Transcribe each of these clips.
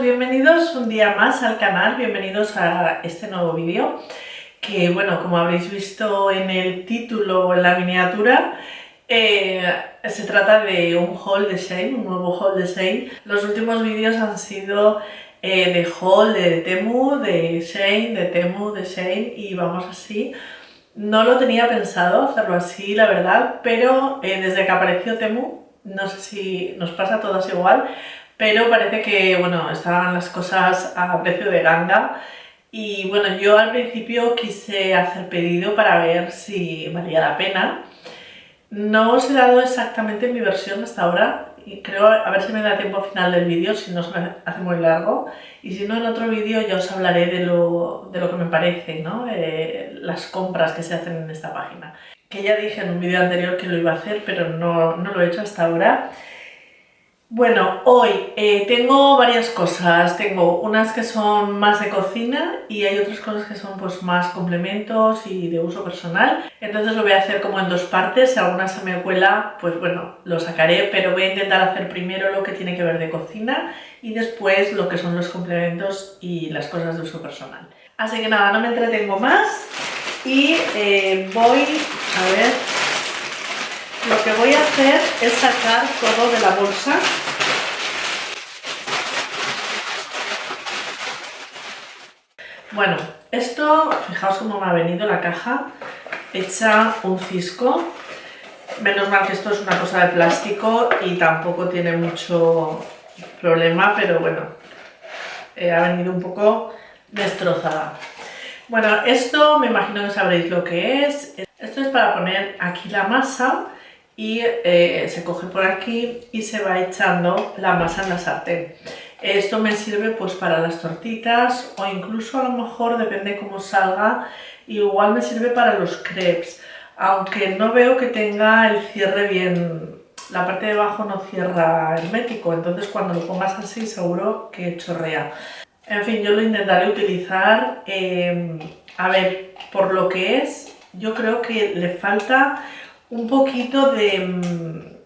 bienvenidos un día más al canal, bienvenidos a este nuevo vídeo que, bueno, como habréis visto en el título o en la miniatura, se trata de un haul de Shein, un nuevo haul de Shein. Los últimos vídeos han sido de haul de Temu, de Shein, de Temu, de Shein y vamos así. No lo tenía pensado hacerlo así, la verdad, pero desde que apareció Temu, no sé si nos pasa a todas igual, pero parece que, bueno, estaban las cosas a precio de ganga y, bueno, yo al principio quise hacer pedido para ver si valía la pena. No os he dado exactamente mi versión hasta ahora y creo a ver si me da tiempo al final del vídeo, si no se me hace muy largo, y si no en otro vídeo ya os hablaré de lo que me parece, ¿no? Las compras que se hacen en esta página. Que ya dije en un vídeo anterior que lo iba a hacer, pero no lo he hecho hasta ahora. Bueno, hoy tengo varias cosas, tengo unas que son más de cocina y hay otras cosas que son pues más complementos y de uso personal. Entonces lo voy a hacer como en dos partes, si alguna se me cuela pues bueno, lo sacaré, pero voy a intentar hacer primero lo que tiene que ver de cocina y después lo que son los complementos y las cosas de uso personal. Así que nada, no me entretengo más y voy a ver. Lo que voy a hacer es sacar todo de la bolsa. Bueno, esto, fijaos cómo me ha venido la caja, hecha un cisco. Menos mal que esto es una cosa de plástico y tampoco tiene mucho problema, pero bueno, ha venido un poco destrozada. Bueno, esto me imagino que sabréis lo que es. Esto es para poner aquí la masa y se coge por aquí y se va echando la masa en la sartén. Esto me sirve pues para las tortitas o incluso a lo mejor, depende cómo salga, igual me sirve para los crepes, aunque no veo que tenga el cierre bien, la parte de abajo no cierra hermético, entonces cuando lo pongas así seguro que chorrea. En fin, yo lo intentaré utilizar, a ver, por lo que es, yo creo que le falta un poquito del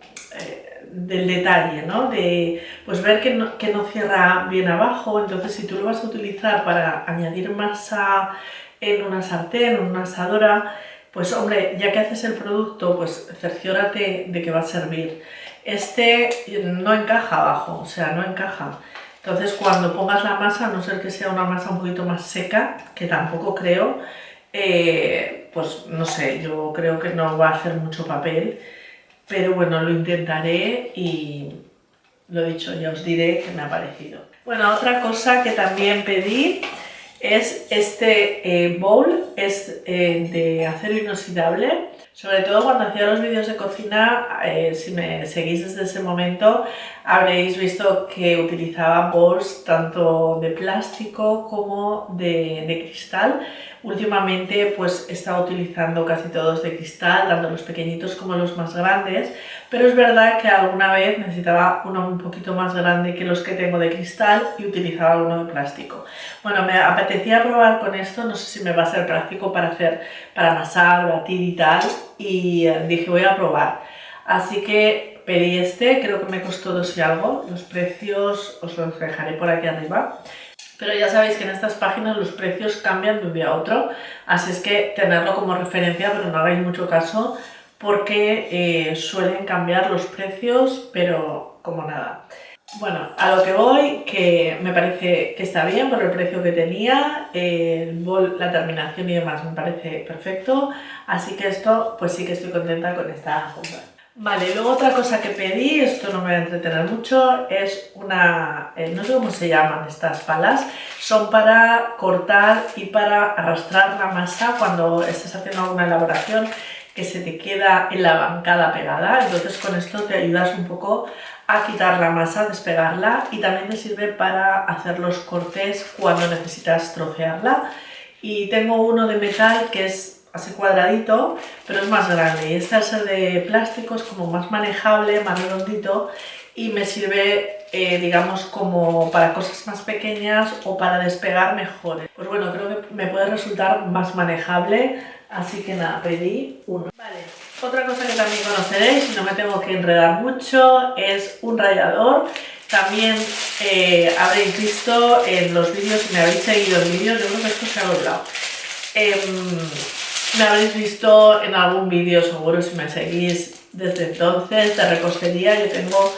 detalle, ¿no? De pues ver que no cierra bien abajo, entonces si tú lo vas a utilizar para añadir masa en una sartén o en una asadora, pues hombre, ya que haces el producto, pues cerciórate de que va a servir. Este no encaja abajo, o sea, no encaja. Entonces cuando pongas la masa, a no ser que sea una masa un poquito más seca, que tampoco creo, pues no sé, yo creo que no va a hacer mucho papel, pero bueno, lo intentaré y lo dicho, ya os diré qué me ha parecido. Bueno, otra cosa que también pedí es este bowl, es de acero inoxidable. Sobre todo cuando hacía los vídeos de cocina, si me seguís desde ese momento, habréis visto que utilizaba bowls tanto de plástico como de cristal. Últimamente pues he estado utilizando casi todos de cristal, tanto los pequeñitos como los más grandes, pero es verdad que alguna vez necesitaba uno un poquito más grande que los que tengo de cristal y utilizaba uno de plástico. Bueno, me apetecía probar con esto, no sé si me va a ser práctico para amasar, batir y tal, y dije voy a probar. Así que pedí este, creo que me costó 2 y algo, los precios os los dejaré por aquí arriba. Pero ya sabéis que en estas páginas los precios cambian de un día a otro, así es que tenerlo como referencia, pero no hagáis mucho caso porque suelen cambiar los precios, pero como nada. Bueno, a lo que voy, que me parece que está bien por el precio que tenía, el bol, la terminación y demás me parece perfecto, así que esto, pues sí que estoy contenta con esta compra. Vale, luego otra cosa que pedí, esto no me va a entretener mucho, es una, no sé cómo se llaman estas palas, son para cortar y para arrastrar la masa cuando estás haciendo alguna elaboración que se te queda en la bancada pegada, entonces con esto te ayudas un poco a quitar la masa, despegarla y también te sirve para hacer los cortes cuando necesitas trocearla. Y tengo uno de metal que es así cuadradito, pero es más grande, y este al ser de plástico es como más manejable, más redondito y me sirve digamos como para cosas más pequeñas o para despegar mejor. Pues bueno, creo que me puede resultar más manejable, así que nada, pedí uno. Vale, otra cosa que también conoceréis y no me tengo que enredar mucho es un rallador. También habréis visto en los vídeos, si me habéis seguido en vídeos, yo creo que esto se ha doblado. Me habréis visto en algún vídeo, seguro, si me seguís desde entonces, de repostería. Yo tengo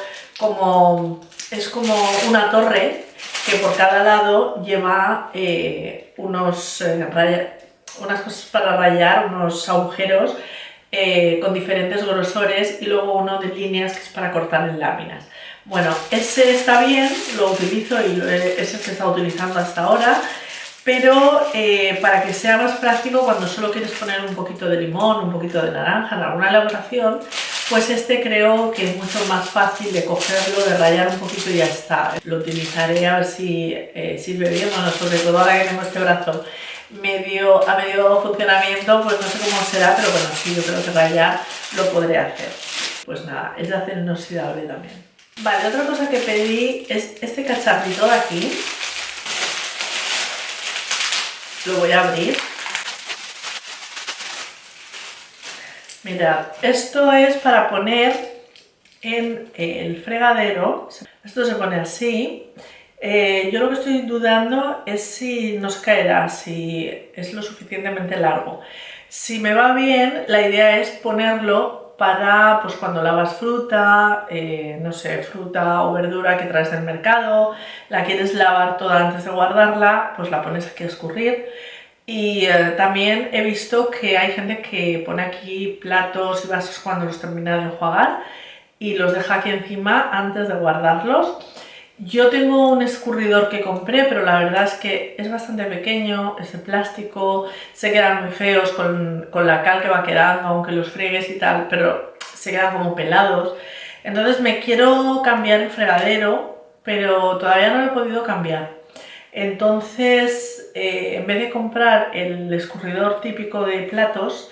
es como una torre que por cada lado lleva unas cosas para rayar, unos agujeros con diferentes grosores, y luego uno de líneas que es para cortar en láminas. Bueno, ese está bien, lo utilizo y es el que he estado utilizando hasta ahora, pero para que sea más práctico cuando solo quieres poner un poquito de limón, un poquito de naranja en alguna elaboración, pues este creo que es mucho más fácil de cogerlo, de rayar un poquito y ya está. Lo utilizaré a ver si sirve bien, bueno, sobre todo ahora que tengo este brazo a medio funcionamiento, pues no sé cómo será, pero bueno, sí, yo creo que rayar lo podré hacer. Pues nada, es de acero inoxidable también. Vale, otra cosa que pedí es este cacharrito de aquí. Lo voy a abrir. Mirad, esto es para poner en el fregadero. Esto se pone así. Yo lo que estoy dudando es si nos caerá, si es lo suficientemente largo. Si me va bien, la idea es ponerlo para pues cuando lavas fruta, no sé, fruta o verdura que traes del mercado, la quieres lavar toda antes de guardarla, pues la pones aquí a escurrir. Y también he visto que hay gente que pone aquí platos y vasos cuando los termina de enjuagar y los deja aquí encima antes de guardarlos. Yo tengo un escurridor que compré, pero la verdad es que es bastante pequeño, es de plástico, se quedan muy feos con la cal que va quedando, aunque los friegues y tal, pero se quedan como pelados. Entonces me quiero cambiar el fregadero, pero todavía no lo he podido cambiar. Entonces, en vez de comprar el escurridor típico de platos,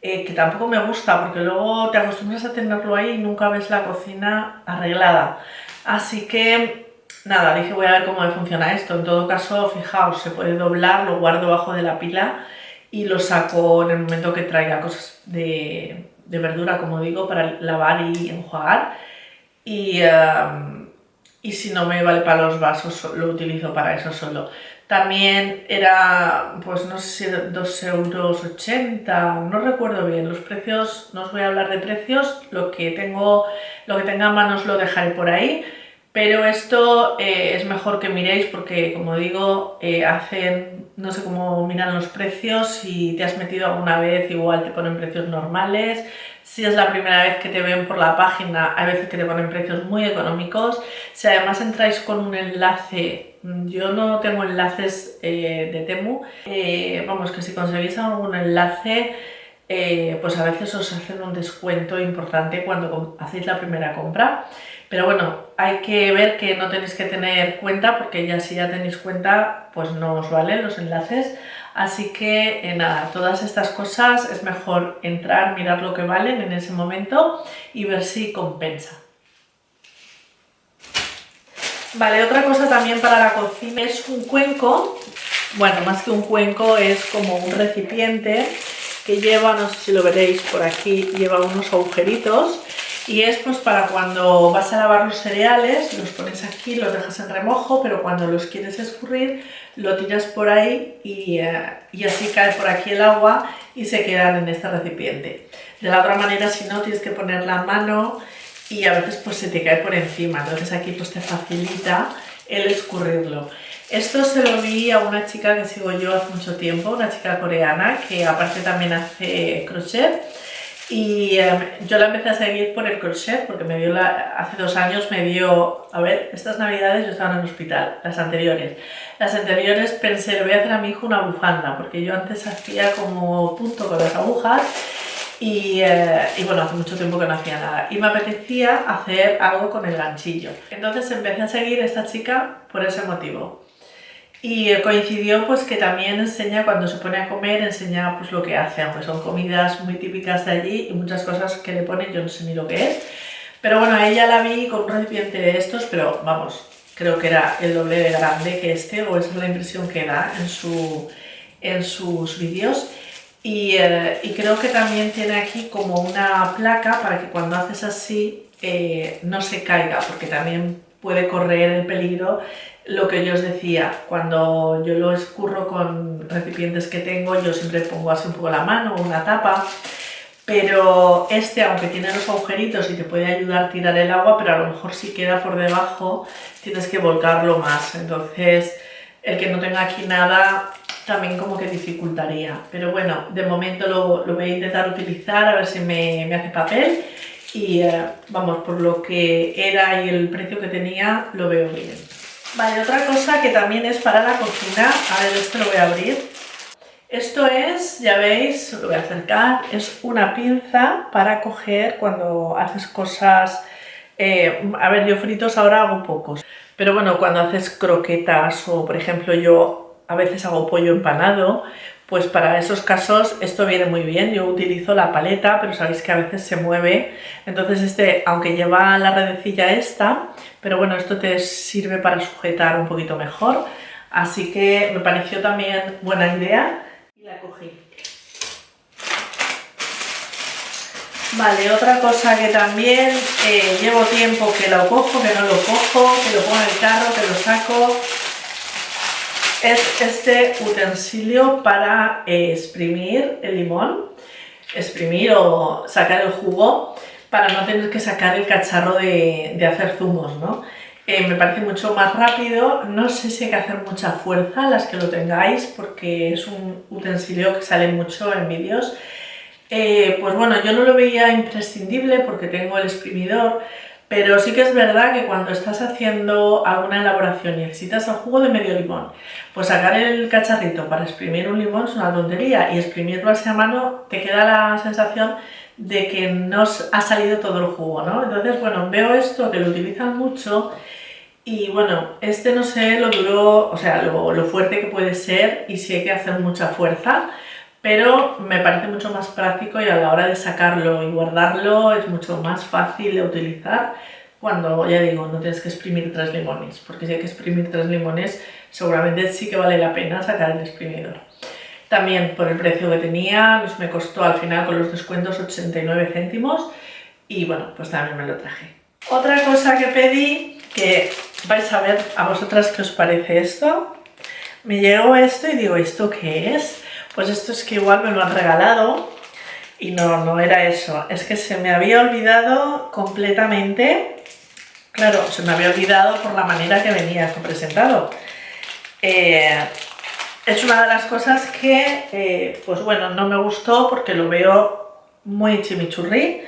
que tampoco me gusta porque luego te acostumbras a tenerlo ahí y nunca ves la cocina arreglada. Así que, nada, dije voy a ver cómo me funciona esto. En todo caso, fijaos, se puede doblar, lo guardo bajo de la pila y lo saco en el momento que traiga cosas de verdura, como digo, para lavar y enjuagar. Y si no me vale para los vasos, lo utilizo para eso solo. También era, pues no sé si 2,80 €, no recuerdo bien los precios, no os voy a hablar de precios, lo que tenga a mano os lo dejaré por ahí, pero esto es mejor que miréis porque, como digo, no sé cómo miran los precios, si te has metido alguna vez igual te ponen precios normales. Si es la primera vez que te ven por la página, hay veces que te ponen precios muy económicos. Si además entráis con un enlace, yo no tengo enlaces de Temu, vamos, que si conseguís algún enlace, pues a veces os hacen un descuento importante cuando hacéis la primera compra. Pero bueno, hay que ver que no tenéis que tener cuenta, porque ya si ya tenéis cuenta, pues no os valen los enlaces. Así que nada, todas estas cosas es mejor entrar, mirar lo que valen en ese momento y ver si compensa. Vale, otra cosa también para la cocina es un cuenco. Bueno, más que un cuenco es como un recipiente que lleva, no sé si lo veréis por aquí, lleva unos agujeritos. Y es pues para cuando vas a lavar los cereales, los pones aquí, los dejas en remojo, pero cuando los quieres escurrir, lo tiras por ahí y así cae por aquí el agua y se quedan en este recipiente. De la otra manera, si no, tienes que poner la mano y a veces pues se te cae por encima, entonces aquí pues te facilita el escurrirlo. Esto se lo vi a una chica que sigo yo hace mucho tiempo, una chica coreana que aparte también hace crochet. Y yo la empecé a seguir por el crochet porque hace 2 años me dio, a ver, estas navidades yo estaba en el hospital, las anteriores pensé, le voy a hacer a mi hijo una bufanda porque yo antes hacía como punto con las agujas y bueno, hace mucho tiempo que no hacía nada y me apetecía hacer algo con el ganchillo. Entonces empecé a seguir a esta chica por ese motivo. Y coincidió pues que también enseña, cuando se pone a comer, enseña pues lo que hace, aunque son comidas muy típicas de allí y muchas cosas que le pone, yo no sé ni lo que es. Pero bueno, a ella la vi con un recipiente de estos, pero vamos, creo que era el doble de grande que este, o esa es la impresión que da en sus vídeos. Y creo que también tiene aquí como una placa para que cuando haces así no se caiga, porque también puede correr el peligro lo que yo os decía. Cuando yo lo escurro con recipientes que tengo, yo siempre pongo así un poco la mano o una tapa, pero este, aunque tiene los agujeritos y te puede ayudar a tirar el agua, pero a lo mejor si queda por debajo tienes que volcarlo más, entonces el que no tenga aquí nada también como que dificultaría, pero bueno, de momento lo voy a intentar utilizar a ver si me hace papel y vamos, por lo que era y el precio que tenía lo veo bien. Vale, otra cosa que también es para la cocina, a ver, esto lo voy a abrir. Esto es, ya veis, lo voy a acercar, es una pinza para coger cuando haces cosas, a ver, yo fritos ahora hago pocos, pero bueno, cuando haces croquetas o por ejemplo yo a veces hago pollo empanado, pues para esos casos esto viene muy bien. Yo utilizo la paleta, pero sabéis que a veces se mueve, entonces este, aunque lleva la redecilla esta, pero bueno, esto te sirve para sujetar un poquito mejor, así que me pareció también buena idea. La cogí. Vale, otra cosa que también llevo tiempo que lo cojo, que no lo cojo, que lo pongo en el carro, que lo saco, es este utensilio para exprimir el limón, exprimir o sacar el jugo para no tener que sacar el cacharro de hacer zumos, ¿no? Me parece mucho más rápido, no sé si hay que hacer mucha fuerza las que lo tengáis porque es un utensilio que sale mucho en vídeos. Pues bueno, yo no lo veía imprescindible porque tengo el exprimidor, pero sí que es verdad que cuando estás haciendo alguna elaboración y necesitas el jugo de medio limón, pues sacar el cacharrito para exprimir un limón es una tontería y exprimirlo así a mano te queda la sensación de que no ha salido todo el jugo, ¿no? Entonces, bueno, veo esto que lo utilizan mucho y bueno, este no sé lo duro, o sea, lo fuerte que puede ser y si hay que hacer mucha fuerza, pero me parece mucho más práctico y a la hora de sacarlo y guardarlo es mucho más fácil de utilizar cuando, ya digo, no tienes que exprimir 3 limones, porque si hay que exprimir 3 limones seguramente sí que vale la pena sacar el exprimidor. También por el precio que tenía, pues me costó al final con los descuentos 89 céntimos y bueno, pues también me lo traje. Otra cosa que pedí, que vais a ver a vosotras qué os parece esto, me llegó esto y digo, ¿esto qué es? Pues esto es que igual me lo han regalado y no era eso, es que se me había olvidado completamente, claro, se me había olvidado por la manera que venía esto presentado. Es una de las cosas que, pues bueno, no me gustó porque lo veo muy chimichurri.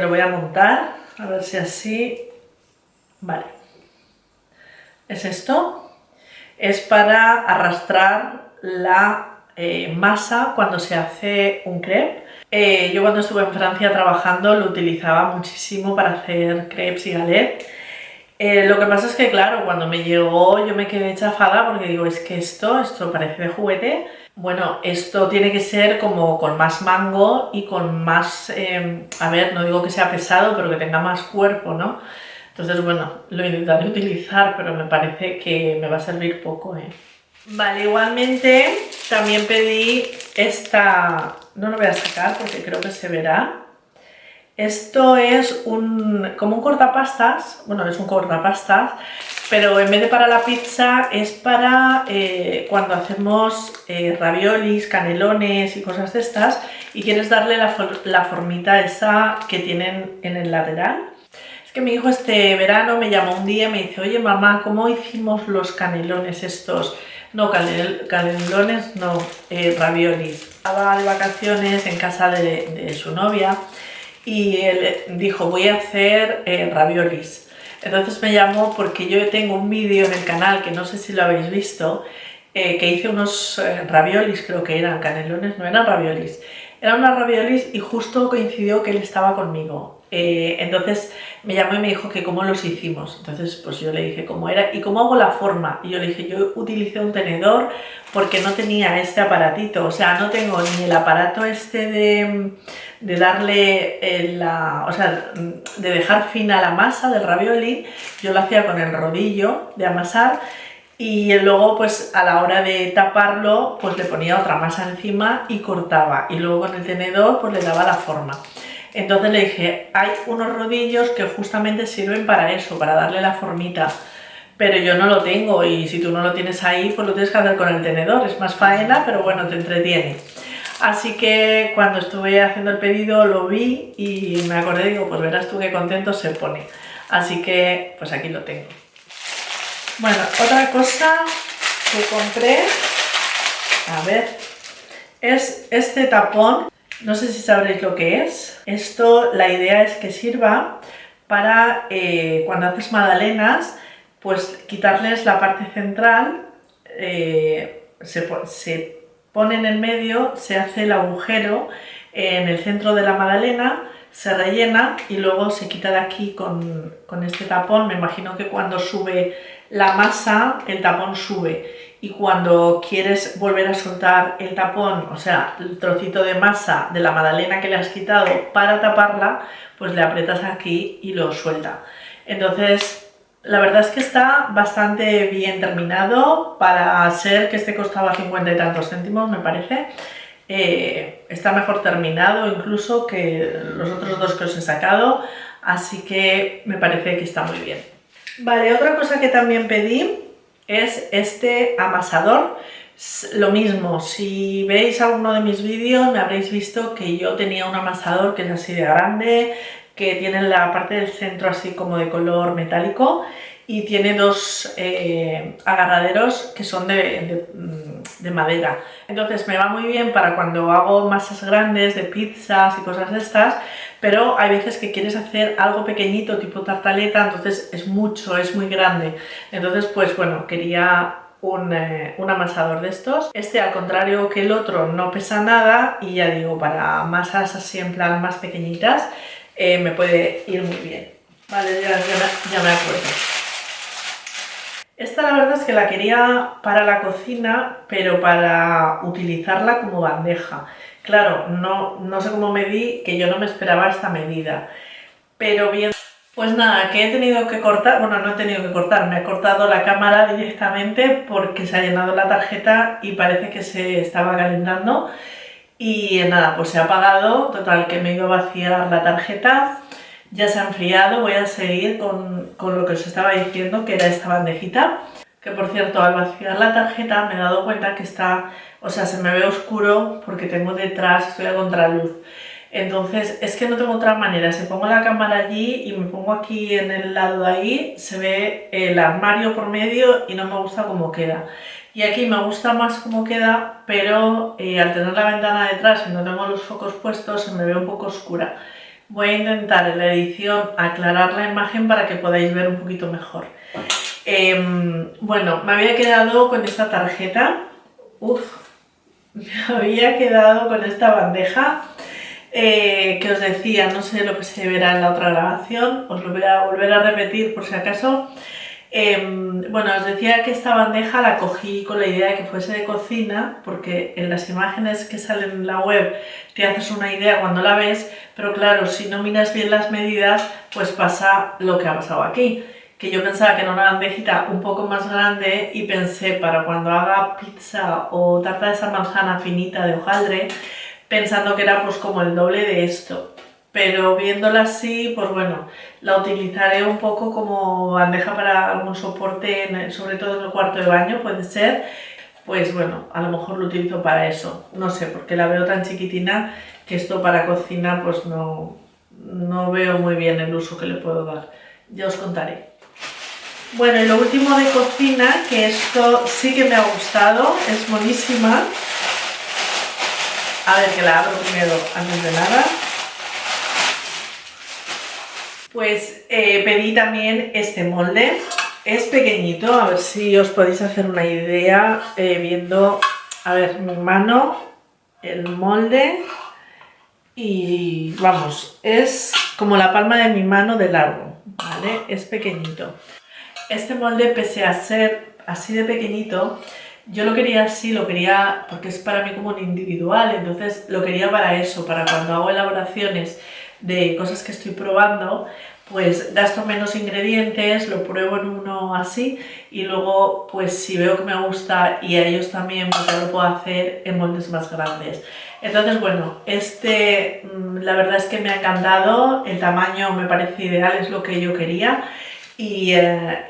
Lo voy a montar, a ver si así, vale. Es esto, es para arrastrar la masa cuando se hace un crepe. Yo cuando estuve en Francia trabajando lo utilizaba muchísimo para hacer crepes y galets. Lo que pasa es que claro, cuando me llegó yo me quedé chafada porque digo, es que esto parece de juguete. Bueno, esto tiene que ser como con más mango y con más, a ver, no digo que sea pesado, pero que tenga más cuerpo, ¿no? Entonces, bueno, lo intentaré utilizar, pero me parece que me va a servir poco, ¿eh? Vale, igualmente también pedí esta, no lo voy a sacar porque creo que se verá. Esto es como un cortapastas, bueno, es un cortapastas, pero en vez de para la pizza es para cuando hacemos raviolis, canelones y cosas de estas y quieres darle la formita esa que tienen en el lateral. Es que mi hijo este verano me llamó un día y me dice, oye mamá, ¿cómo hicimos los canelones estos? No, canelones no, raviolis. Estaba de vacaciones en casa de su novia y él dijo, voy a hacer raviolis. Entonces me llamó porque yo tengo un vídeo en el canal, que no sé si lo habéis visto, que hice unos raviolis, creo que eran canelones, no eran raviolis. Eran unos raviolis y justo coincidió que él estaba conmigo. Entonces me llamó y me dijo que cómo los hicimos. Entonces pues yo le dije cómo era y cómo hago la forma. Y yo le dije, yo utilicé un tenedor porque no tenía este aparatito. O sea, no tengo ni el aparato este de darle o sea, de dejar fina la masa del ravioli. Yo lo hacía con el rodillo de amasar y luego pues a la hora de taparlo pues le ponía otra masa encima y cortaba y luego con el tenedor pues le daba la forma. Entonces le dije, hay unos rodillos que justamente sirven para eso, para darle la formita. Pero yo no lo tengo y si tú no lo tienes ahí, pues lo tienes que hacer con el tenedor. Es más faena, pero bueno, te entretiene. Así que cuando estuve haciendo el pedido lo vi y me acordé, digo, pues verás tú qué contento se pone. Así que pues aquí lo tengo. Bueno, otra cosa que compré, a ver, es este tapón. No sé si sabréis lo que es. Esto, la idea es que sirva para cuando haces magdalenas, pues quitarles la parte central, se pone en el medio, se hace el agujero en el centro de la magdalena, se rellena y luego se quita de aquí con este tapón. Me imagino que cuando sube la masa, el tapón sube. Y cuando quieres volver a soltar el tapón, o sea, el trocito de masa de la magdalena que le has quitado para taparla, pues le aprietas aquí y lo suelta. Entonces, la verdad es que está bastante bien terminado para ser que este costaba 50 y tantos céntimos, me parece. Está mejor terminado incluso que los otros dos que os he sacado, así que me parece que está muy bien. Vale, otra cosa que también pedí es este amasador. Lo mismo, si veis alguno de mis vídeos me habréis visto que yo tenía un amasador que es así de grande, que tiene la parte del centro así como de color metálico y tiene dos agarraderos que son de madera. Entonces me va muy bien para cuando hago masas grandes de pizzas y cosas de estas, pero hay veces que quieres hacer algo pequeñito tipo tartaleta, entonces es mucho, es muy grande. Entonces pues bueno, quería un amasador de estos. Este, al contrario que el otro, no pesa nada y ya digo, para masas así en plan más pequeñitas me puede ir muy bien. Vale, ya me acuerdo. Esta la verdad es que la quería para la cocina, pero para utilizarla como bandeja. Claro, no sé cómo medí, que yo no me esperaba esta medida. Pero bien, pues nada, que he tenido que cortar, bueno, no he tenido que cortar, me he cortado la cámara directamente porque se ha llenado la tarjeta y parece que se estaba calentando. Y nada, pues se ha apagado, total que me he ido a vaciar la tarjeta. Ya se ha enfriado, voy a seguir con lo que os estaba diciendo, que era esta bandejita. Que por cierto, al vaciar la tarjeta me he dado cuenta que está, o sea, se me ve oscuro porque tengo detrás, estoy a contraluz. Entonces, es que no tengo otra manera. Si pongo la cámara allí y me pongo aquí en el lado de ahí, se ve el armario por medio y no me gusta cómo queda. Y aquí me gusta más cómo queda, pero al tener la ventana detrás y no tengo los focos puestos, se me ve un poco oscura. Voy a intentar en la edición aclarar la imagen para que podáis ver un poquito mejor. Bueno, me había quedado con esta tarjeta. Me había quedado con esta bandeja que os decía, no sé lo que se verá en la otra grabación, os lo voy a volver a repetir por si acaso. Bueno, os decía que esta bandeja la cogí con la idea de que fuese de cocina, porque en las imágenes que salen en la web te haces una idea cuando la ves, pero claro, si no miras bien las medidas, pues pasa lo que ha pasado aquí, que yo pensaba que era una bandejita un poco más grande y pensé para cuando haga pizza o tarta de esa manzana finita de hojaldre, pensando que era pues como el doble de esto. Pero viéndola así, pues bueno, la utilizaré un poco como bandeja para algún soporte, sobre todo en el cuarto de baño, puede ser. Pues bueno, a lo mejor lo utilizo para eso. No sé, porque la veo tan chiquitina que esto para cocina pues no veo muy bien el uso que le puedo dar. Ya os contaré. Bueno, y lo último de cocina, que esto sí que me ha gustado, es buenísima. A ver, que la abro primero antes de nada. Pues pedí también este molde, es pequeñito, a ver si os podéis hacer una idea viendo, a ver, mi mano, el molde y vamos, es como la palma de mi mano de largo, ¿vale? Es pequeñito. Este molde, pese a ser así de pequeñito, yo lo quería así, lo quería porque es para mí como un individual, entonces lo quería para eso, para cuando hago elaboraciones de cosas que estoy probando, pues gasto menos ingredientes, lo pruebo en uno así y luego pues si veo que me gusta y a ellos también, pues ya lo puedo hacer en moldes más grandes. Entonces bueno, la verdad es que me ha encantado, el tamaño me parece ideal, es lo que yo quería. Y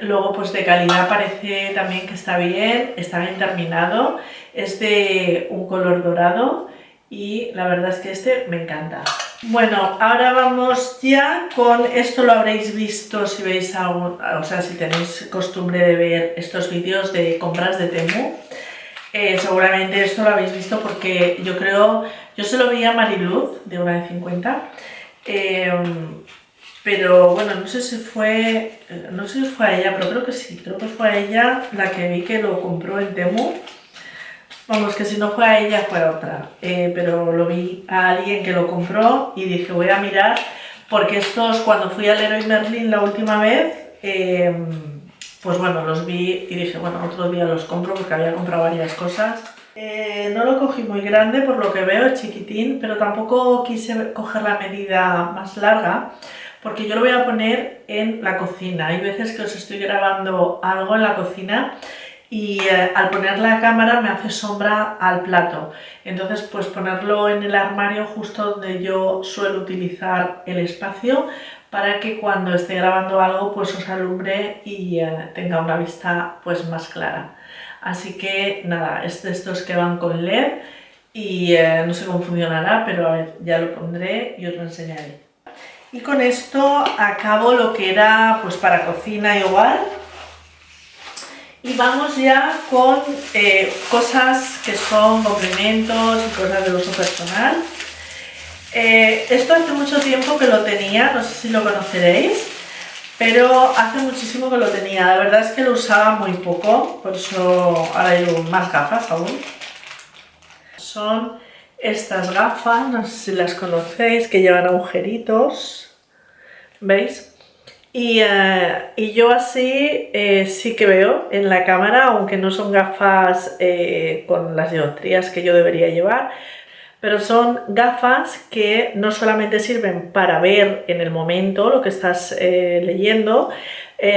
luego pues de calidad parece también que está bien terminado, es de un color dorado y la verdad es que me encanta. Bueno, ahora vamos ya con esto, lo habréis visto si veis algún, o sea, si tenéis costumbre de ver estos vídeos de compras de Temu. Seguramente esto lo habéis visto porque yo se lo vi a Mariluz de 1,50 pero bueno, no sé si fue a ella, pero creo que sí, creo que fue a ella la que vi que lo compró en Temu. Vamos, que si no fue a ella fue a otra, pero lo vi a alguien que lo compró y dije voy a mirar, porque cuando fui al Leroy Merlin la última vez, pues bueno, los vi y dije bueno, otro día los compro porque había comprado varias cosas. No lo cogí muy grande por lo que veo, es chiquitín, pero tampoco quise coger la medida más larga, porque yo lo voy a poner en la cocina. Hay veces que os estoy grabando algo en la cocina y al poner la cámara me hace sombra al plato, entonces pues ponerlo en el armario justo donde yo suelo utilizar el espacio para que cuando esté grabando algo pues os alumbre y tenga una vista pues más clara. Así que nada, es de estos que van con LED y no sé cómo funcionará, pero a ver, ya lo pondré y os lo enseñaré. Y con esto acabo lo que era pues para cocina igual. Y vamos ya con cosas que son complementos y cosas de uso personal. Esto hace mucho tiempo que lo tenía, no sé si lo conoceréis, pero hace muchísimo que lo tenía. La verdad es que lo usaba muy poco, por eso ahora llevo más gafas aún. Son estas gafas, no sé si las conocéis, que llevan agujeritos, ¿veis? Y yo así sí que veo en la cámara, aunque no son gafas con las dioptrías que yo debería llevar, pero son gafas que no solamente sirven para ver en el momento lo que estás leyendo,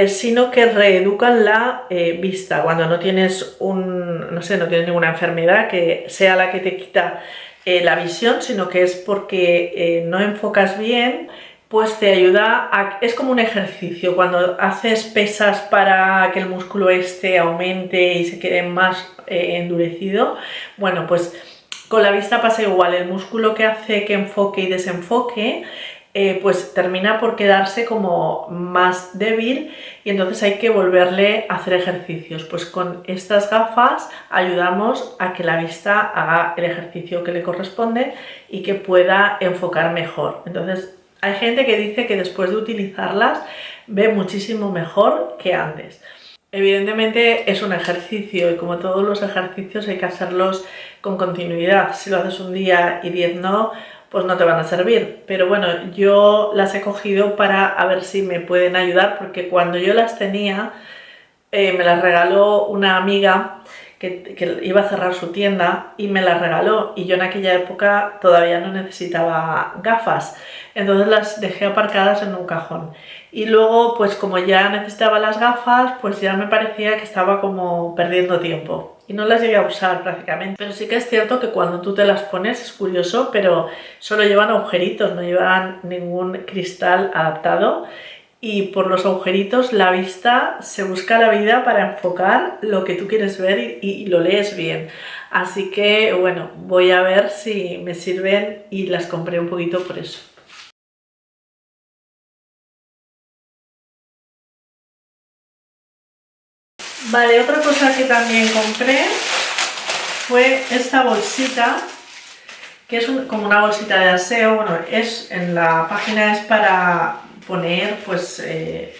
sino que reeducan la vista. Cuando no tienes no tienes ninguna enfermedad que sea la que te quita la visión, sino que es porque no enfocas bien, pues te ayuda es como un ejercicio. Cuando haces pesas para que el músculo aumente y se quede más endurecido, bueno, pues con la vista pasa igual, el músculo que hace que enfoque y desenfoque, pues termina por quedarse como más débil y entonces hay que volverle a hacer ejercicios. Pues con estas gafas ayudamos a que la vista haga el ejercicio que le corresponde y que pueda enfocar mejor. Entonces hay gente que dice que después de utilizarlas ve muchísimo mejor que antes. Evidentemente es un ejercicio y como todos los ejercicios hay que hacerlos con continuidad. Si lo haces un día y 10 no, pues no te van a servir. Pero bueno, yo las he cogido para ver si me pueden ayudar, porque cuando yo las tenía me las regaló una amiga que iba a cerrar su tienda y me las regaló, y yo en aquella época todavía no necesitaba gafas, entonces las dejé aparcadas en un cajón. Y luego pues como ya necesitaba las gafas, pues ya me parecía que estaba como perdiendo tiempo y no las llegué a usar prácticamente. Pero sí que es cierto que cuando tú te las pones es curioso, pero solo llevan agujeritos, no llevan ningún cristal adaptado. Y por los agujeritos la vista se busca la vida para enfocar lo que tú quieres ver y lo lees bien. Así que bueno, voy a ver si me sirven y las compré un poquito por eso. Vale, otra cosa que también compré fue esta bolsita, que es como una bolsita de aseo. Bueno, en la página es para poner pues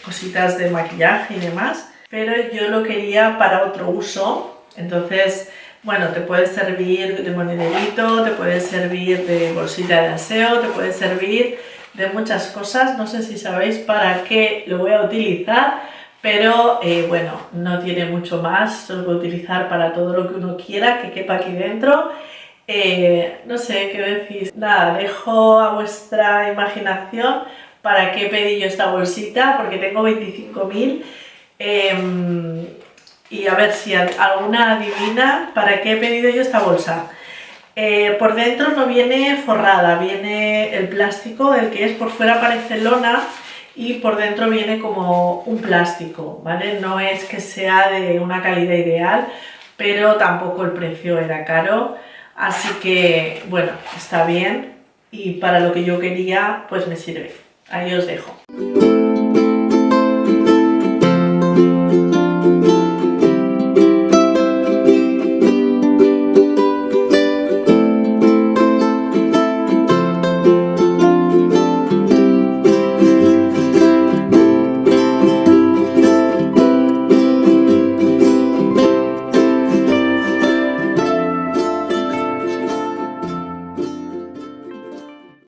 cositas de maquillaje y demás, pero yo lo quería para otro uso. Entonces, bueno, te puede servir de monederito, te puede servir de bolsita de aseo, te puede servir de muchas cosas. No sé si sabéis para qué lo voy a utilizar, pero bueno, no tiene mucho más. Esto lo puedo utilizar para todo lo que uno quiera que quepa aquí dentro. No sé qué decís. Nada, dejo a vuestra imaginación para qué pedí yo esta bolsita, porque tengo 25.000. Y a ver si alguna adivina para qué he pedido yo esta bolsa. Por dentro no viene forrada, viene el plástico, el que es por fuera parece lona y por dentro viene como un plástico, ¿vale? No es que sea de una calidad ideal, pero tampoco el precio era caro, así que bueno, está bien y para lo que yo quería pues me sirve. Ahí os dejo.